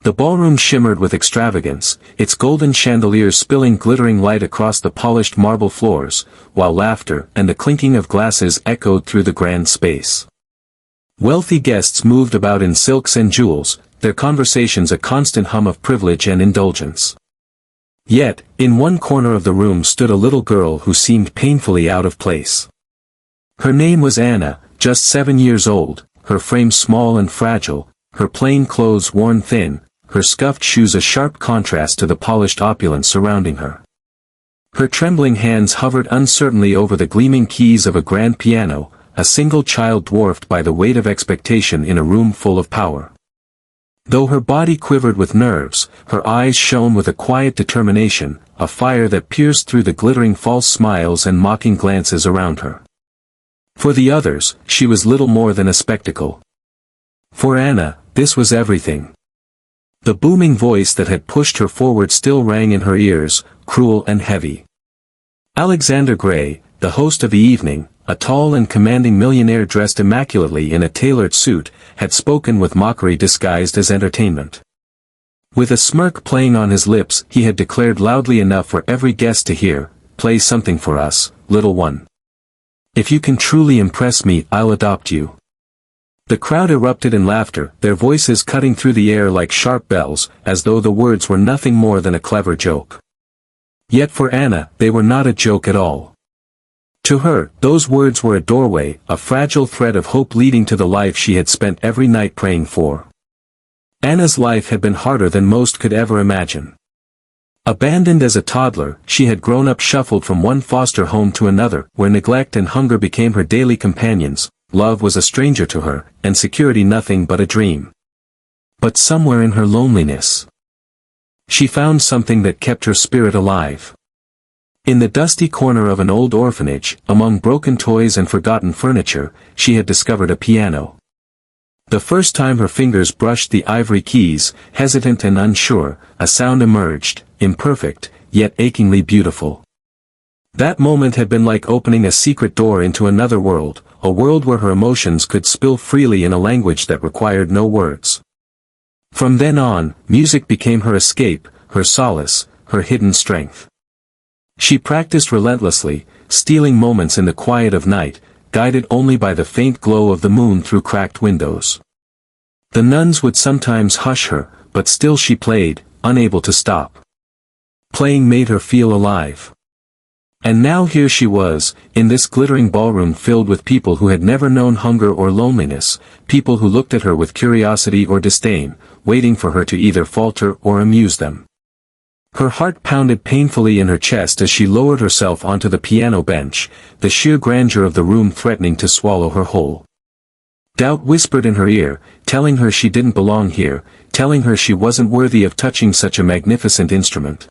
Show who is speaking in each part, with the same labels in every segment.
Speaker 1: The ballroom shimmered with extravagance, its golden chandeliers spilling glittering light across the polished marble floors, while laughter and the clinking of glasses echoed through the grand space. Wealthy guests moved about in silks and jewels, their conversations a constant hum of privilege and indulgence. Yet, in one corner of the room stood a little girl who seemed painfully out of place. Her name was Anna, just 7 years old, her frame small and fragile, her plain clothes worn thin, her scuffed shoes a sharp contrast to the polished opulence surrounding her. Her trembling hands hovered uncertainly over the gleaming keys of a grand piano, a single child dwarfed by the weight of expectation in a room full of power. Though her body quivered with nerves, her eyes shone with a quiet determination, a fire that pierced through the glittering false smiles and mocking glances around her. For the others, she was little more than a spectacle. For Anna, this was everything. The booming voice that had pushed her forward still rang in her ears, cruel and heavy. Alexander Gray, the host of the evening, a tall and commanding millionaire dressed immaculately in a tailored suit, had spoken with mockery disguised as entertainment. With a smirk playing on his lips, he had declared loudly enough for every guest to hear, "Play something for us, little one. If you can truly impress me, I'll adopt you." The crowd erupted in laughter, their voices cutting through the air like sharp bells, as though the words were nothing more than a clever joke. Yet for Anna, they were not a joke at all. To her, those words were a doorway, a fragile thread of hope leading to the life she had spent every night praying for. Anna's life had been harder than most could ever imagine. Abandoned as a toddler, she had grown up shuffled from one foster home to another, where neglect and hunger became her daily companions, love was a stranger to her, and security nothing but a dream. But somewhere in her loneliness, she found something that kept her spirit alive. In the dusty corner of an old orphanage, among broken toys and forgotten furniture, she had discovered a piano. The first time her fingers brushed the ivory keys, hesitant and unsure, a sound emerged, imperfect, yet achingly beautiful. That moment had been like opening a secret door into another world, a world where her emotions could spill freely in a language that required no words. From then on, music became her escape, her solace, her hidden strength. She practiced relentlessly, stealing moments in the quiet of night, guided only by the faint glow of the moon through cracked windows. The nuns would sometimes hush her, but still she played, unable to stop. Playing made her feel alive. And now here she was, in this glittering ballroom filled with people who had never known hunger or loneliness, people who looked at her with curiosity or disdain, waiting for her to either falter or amuse them. Her heart pounded painfully in her chest as she lowered herself onto the piano bench, the sheer grandeur of the room threatening to swallow her whole. Doubt whispered in her ear, telling her she didn't belong here, telling her she wasn't worthy of touching such a magnificent instrument.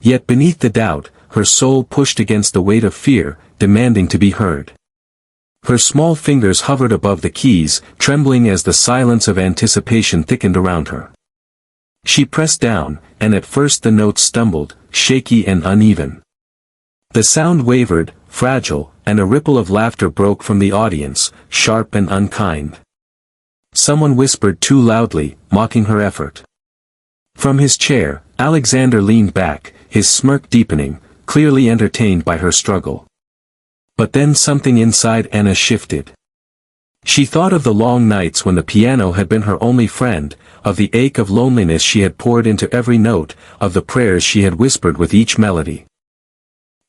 Speaker 1: Yet beneath the doubt, her soul pushed against the weight of fear, demanding to be heard. Her small fingers hovered above the keys, trembling as the silence of anticipation thickened around her. She pressed down, and at first the notes stumbled, shaky and uneven. The sound wavered, fragile, and a ripple of laughter broke from the audience, sharp and unkind. Someone whispered too loudly, mocking her effort. From his chair, Alexander leaned back, his smirk deepening, clearly entertained by her struggle. But then something inside Anna shifted. She thought of the long nights when the piano had been her only friend, of the ache of loneliness she had poured into every note, of the prayers she had whispered with each melody.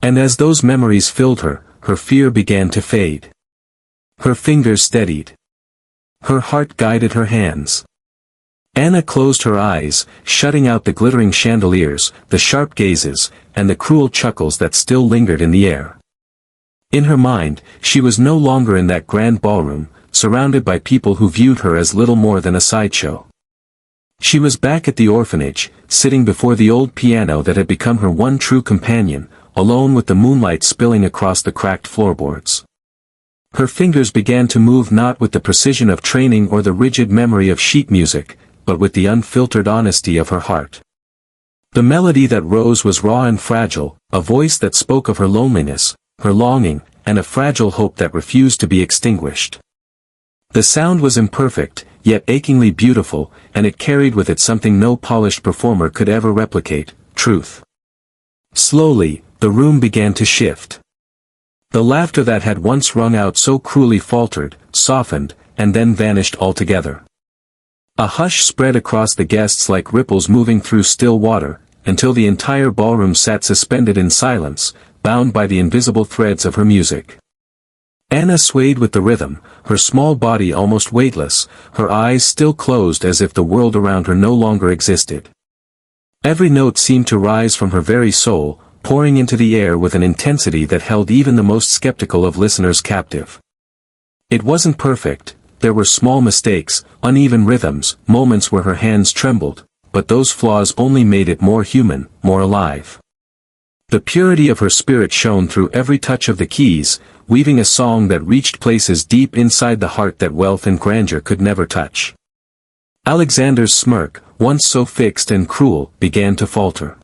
Speaker 1: And as those memories filled her, her fear began to fade. Her fingers steadied. Her heart guided her hands. Anna closed her eyes, shutting out the glittering chandeliers, the sharp gazes, and the cruel chuckles that still lingered in the air. In her mind, she was no longer in that grand ballroom, surrounded by people who viewed her as little more than a sideshow. She was back at the orphanage, sitting before the old piano that had become her one true companion, alone with the moonlight spilling across the cracked floorboards. Her fingers began to move not with the precision of training or the rigid memory of sheet music, but with the unfiltered honesty of her heart. The melody that rose was raw and fragile, a voice that spoke of her loneliness, her longing, and a fragile hope that refused to be extinguished. The sound was imperfect, yet achingly beautiful, and it carried with it something no polished performer could ever replicate: truth. Slowly, the room began to shift. The laughter that had once rung out so cruelly faltered, softened, and then vanished altogether. A hush spread across the guests like ripples moving through still water, until the entire ballroom sat suspended in silence, bound by the invisible threads of her music. Anna swayed with the rhythm, her small body almost weightless, her eyes still closed as if the world around her no longer existed. Every note seemed to rise from her very soul, pouring into the air with an intensity that held even the most skeptical of listeners captive. It wasn't perfect, there were small mistakes, uneven rhythms, moments where her hands trembled, but those flaws only made it more human, more alive. The purity of her spirit shone through every touch of the keys, weaving a song that reached places deep inside the heart that wealth and grandeur could never touch. Alexander's smirk, once so fixed and cruel, began to falter.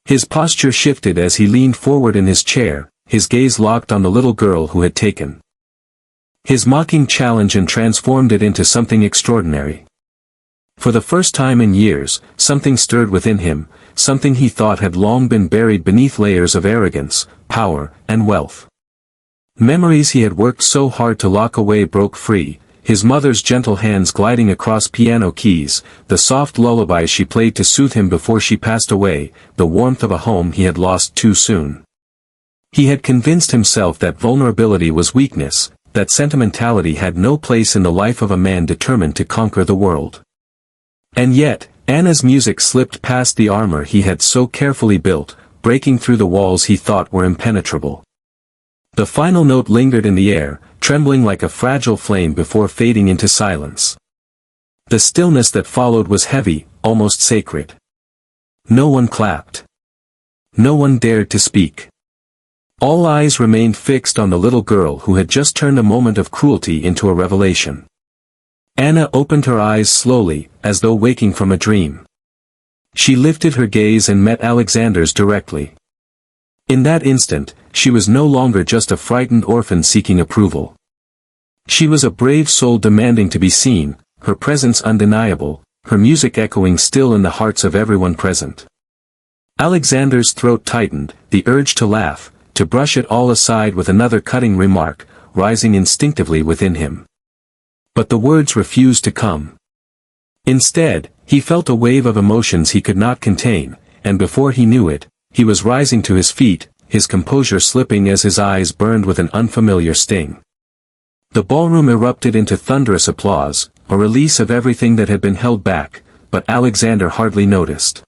Speaker 1: His posture shifted as he leaned forward in his chair, his gaze locked on the little girl who had taken his mocking challenge and transformed it into something extraordinary. For the first time in years, something stirred within him, something he thought had long been buried beneath layers of arrogance, power, and wealth. Memories he had worked so hard to lock away broke free, his mother's gentle hands gliding across piano keys, the soft lullabies she played to soothe him before she passed away, the warmth of a home he had lost too soon. He had convinced himself that vulnerability was weakness, that sentimentality had no place in the life of a man determined to conquer the world. And yet, Anna's music slipped past the armor he had so carefully built, breaking through the walls he thought were impenetrable. The final note lingered in the air, trembling like a fragile flame before fading into silence. The stillness that followed was heavy, almost sacred. No one clapped. No one dared to speak. All eyes remained fixed on the little girl who had just turned a moment of cruelty into a revelation. Anna opened her eyes slowly, as though waking from a dream. She lifted her gaze and met Alexander's directly. In that instant, she was no longer just a frightened orphan seeking approval. She was a brave soul demanding to be seen, her presence undeniable, her music echoing still in the hearts of everyone present. Alexander's throat tightened, the urge to laugh, to brush it all aside with another cutting remark, rising instinctively within him. But the words refused to come. Instead, he felt a wave of emotions he could not contain, and before he knew it, he was rising to his feet, his composure slipping as his eyes burned with an unfamiliar sting. The ballroom erupted into thunderous applause, a release of everything that had been held back, but Alexander hardly noticed.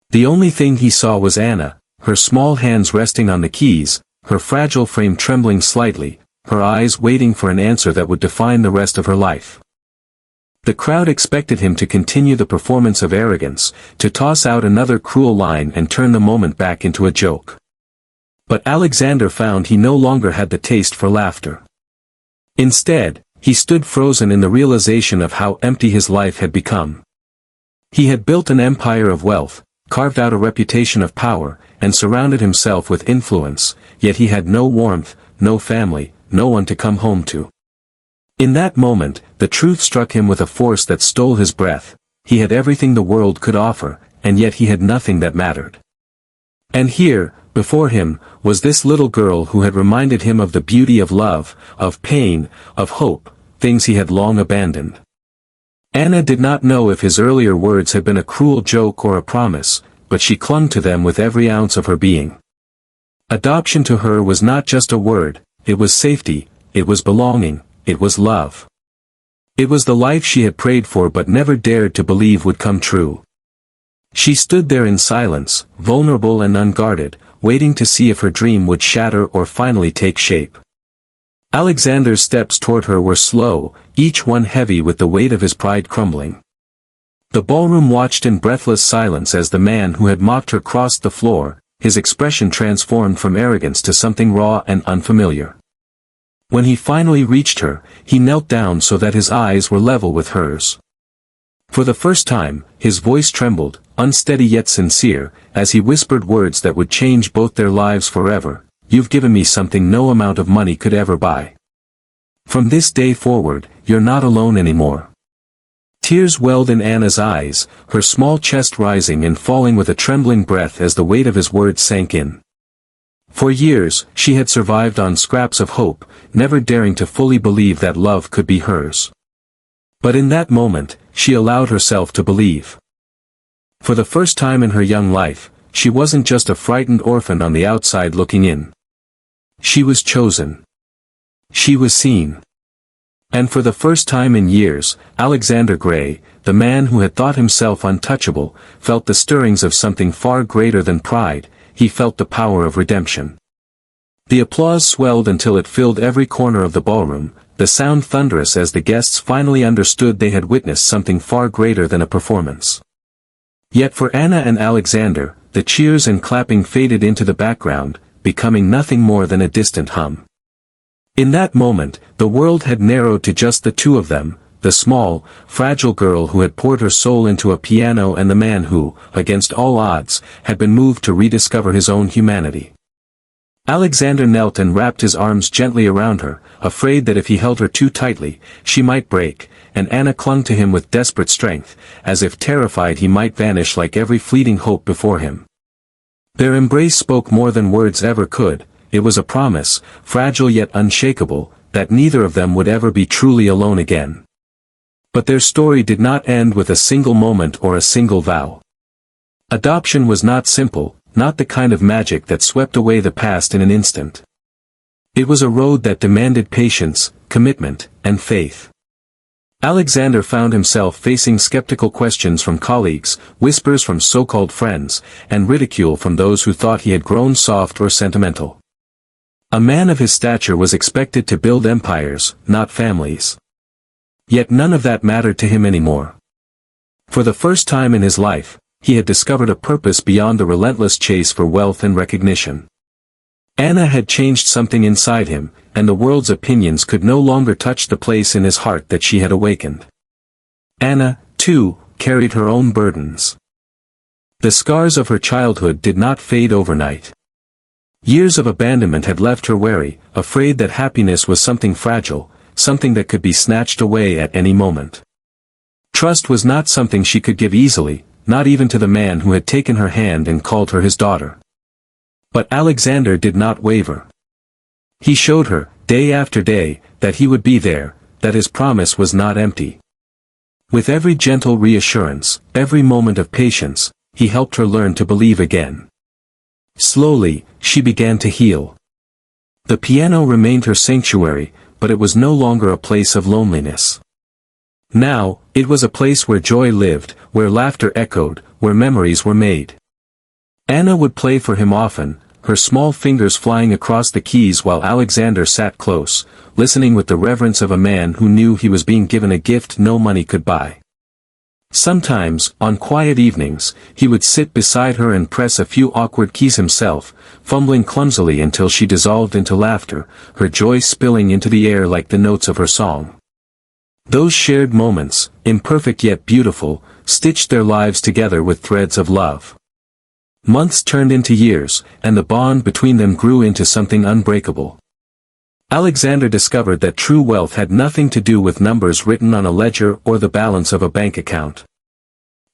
Speaker 1: The only thing he saw was Anna, her small hands resting on the keys, her fragile frame trembling slightly, her eyes waiting for an answer that would define the rest of her life. The crowd expected him to continue the performance of arrogance, to toss out another cruel line and turn the moment back into a joke. But Alexander found he no longer had the taste for laughter. Instead, he stood frozen in the realization of how empty his life had become. He had built an empire of wealth, carved out a reputation of power, and surrounded himself with influence, yet he had no warmth, no family, no one to come home to. In that moment, the truth struck him with a force that stole his breath. He had everything the world could offer, and yet he had nothing that mattered. And here, before him, was this little girl who had reminded him of the beauty of love, of pain, of hope, things he had long abandoned. Anna did not know if his earlier words had been a cruel joke or a promise, but she clung to them with every ounce of her being. Adoption to her was not just a word, it was safety, it was belonging, it was love. It was the life she had prayed for but never dared to believe would come true. She stood there in silence, vulnerable and unguarded, waiting to see if her dream would shatter or finally take shape. Alexander's steps toward her were slow, each one heavy with the weight of his pride crumbling. The ballroom watched in breathless silence as the man who had mocked her crossed the floor, his expression transformed from arrogance to something raw and unfamiliar. When he finally reached her, he knelt down so that his eyes were level with hers. For the first time, his voice trembled, unsteady yet sincere, as he whispered words that would change both their lives forever. You've given me something no amount of money could ever buy. From this day forward, you're not alone anymore. Tears welled in Anna's eyes, her small chest rising and falling with a trembling breath as the weight of his words sank in. For years, she had survived on scraps of hope, never daring to fully believe that love could be hers. But in that moment, she allowed herself to believe. For the first time in her young life, she wasn't just a frightened orphan on the outside looking in. She was chosen. She was seen. And for the first time in years, Alexander Gray, the man who had thought himself untouchable, felt the stirrings of something far greater than pride. He felt the power of redemption. The applause swelled until it filled every corner of the ballroom, the sound thunderous as the guests finally understood they had witnessed something far greater than a performance. Yet for Anna and Alexander, the cheers and clapping faded into the background, becoming nothing more than a distant hum. In that moment, the world had narrowed to just the two of them, the small, fragile girl who had poured her soul into a piano and the man who, against all odds, had been moved to rediscover his own humanity. Alexander knelt and wrapped his arms gently around her, afraid that if he held her too tightly, she might break, and Anna clung to him with desperate strength, as if terrified he might vanish like every fleeting hope before him. Their embrace spoke more than words ever could. It was a promise, fragile yet unshakable, that neither of them would ever be truly alone again. But their story did not end with a single moment or a single vow. Adoption was not simple, not the kind of magic that swept away the past in an instant. It was a road that demanded patience, commitment, and faith. Alexander found himself facing skeptical questions from colleagues, whispers from so-called friends, and ridicule from those who thought he had grown soft or sentimental. A man of his stature was expected to build empires, not families. Yet none of that mattered to him anymore. For the first time in his life, he had discovered a purpose beyond the relentless chase for wealth and recognition. Anna had changed something inside him, and the world's opinions could no longer touch the place in his heart that she had awakened. Anna, too, carried her own burdens. The scars of her childhood did not fade overnight. Years of abandonment had left her wary, afraid that happiness was something fragile, something that could be snatched away at any moment. Trust was not something she could give easily, not even to the man who had taken her hand and called her his daughter. But Alexander did not waver. He showed her, day after day, that he would be there, that his promise was not empty. With every gentle reassurance, every moment of patience, he helped her learn to believe again. Slowly, she began to heal. The piano remained her sanctuary, but it was no longer a place of loneliness. Now, it was a place where joy lived, where laughter echoed, where memories were made. Anna would play for him often, her small fingers flying across the keys while Alexander sat close, listening with the reverence of a man who knew he was being given a gift no money could buy. Sometimes, on quiet evenings, he would sit beside her and press a few awkward keys himself, fumbling clumsily until she dissolved into laughter, her joy spilling into the air like the notes of her song. Those shared moments, imperfect yet beautiful, stitched their lives together with threads of love. Months turned into years, and the bond between them grew into something unbreakable. Alexander discovered that true wealth had nothing to do with numbers written on a ledger or the balance of a bank account.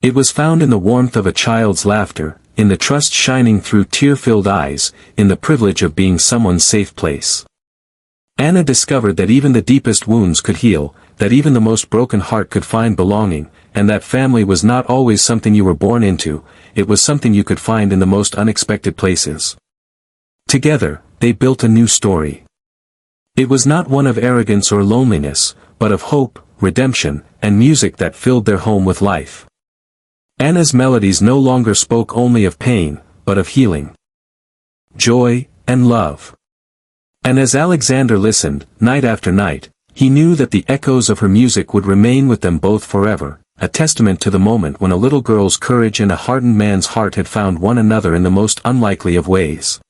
Speaker 1: It was found in the warmth of a child's laughter, in the trust shining through tear-filled eyes, in the privilege of being someone's safe place. Anna discovered that even the deepest wounds could heal, that even the most broken heart could find belonging, and that family was not always something you were born into, it was something you could find in the most unexpected places. Together, they built a new story. It was not one of arrogance or loneliness, but of hope, redemption, and music that filled their home with life. Anna's melodies no longer spoke only of pain, but of healing, joy, and love. And as Alexander listened, night after night, he knew that the echoes of her music would remain with them both forever, a testament to the moment when a little girl's courage and a hardened man's heart had found one another in the most unlikely of ways.